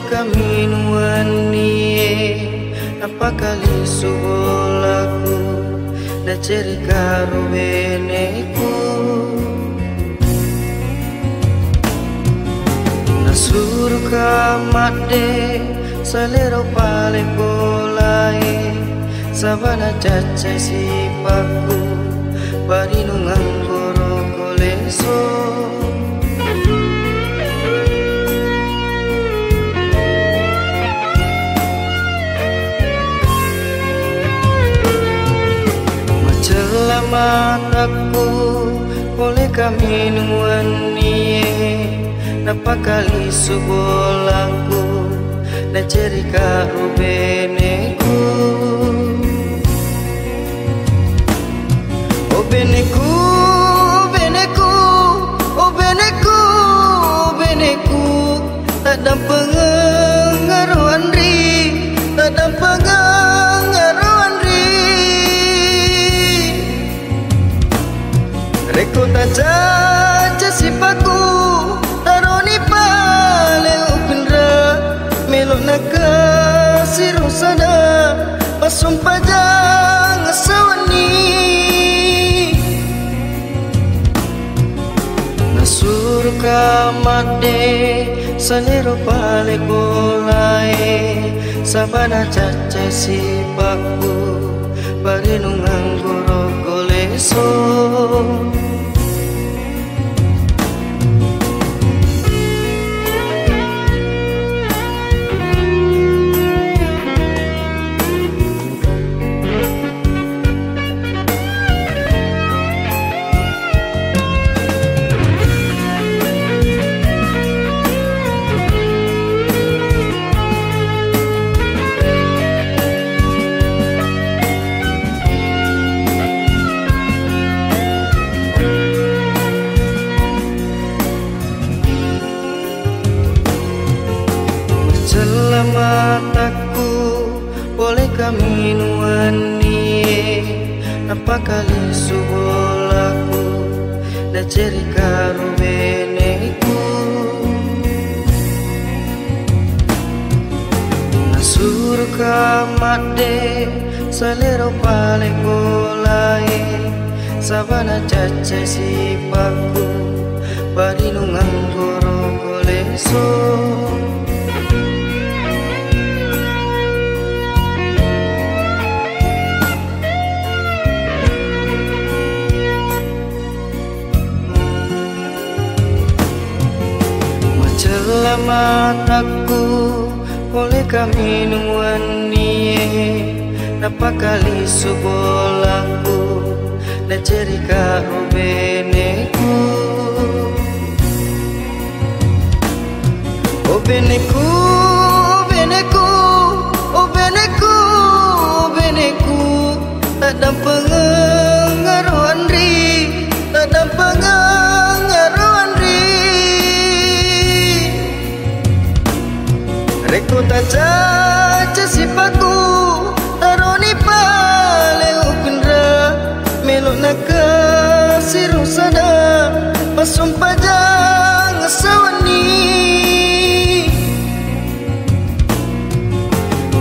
boleh kami nuanie apa kali subolaku da ceri karo beneku nasuru kamade salero pale bolai sabana caca sipaku barinu ngangkoro koleso mataku boleh kami nuanie napa kali subolaku da ceri karo beneku oh beneku beneku oh beneku beneku tak ada pengaruhan ri tak ada pengaruhan ri reko tak caca sipaku taroni pale upindra melok naka sirusana pasum pajang sawani nasur kamade salero pale bolai sabana caca sipaku barinu nganggoro koleso mataku boleh kami nuanie apa kali subolaku da ceri karo beneku nasur kamade salero pale bolai sabana caca sipaku barinu nganggoro koleso mataku boleh kami nuanie napa kali subolaku da ceri karo beneku oh beneku beneku oh beneku beneku tak ada pengaruhan ri tak ada pengaruhan ri reko tak caca sipaku taroni pale upindra melok naka sirusana pasum pajang sawani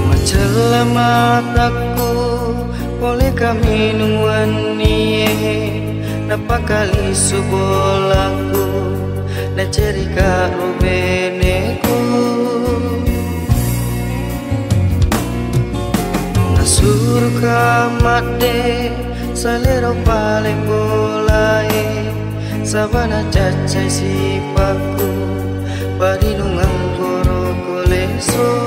macela mataku boleh kami nuanie napa kali subolaku da ceri karo beneku nasur kamade salero pale bolai sabana caca sipaku barinu ngangkoro koleso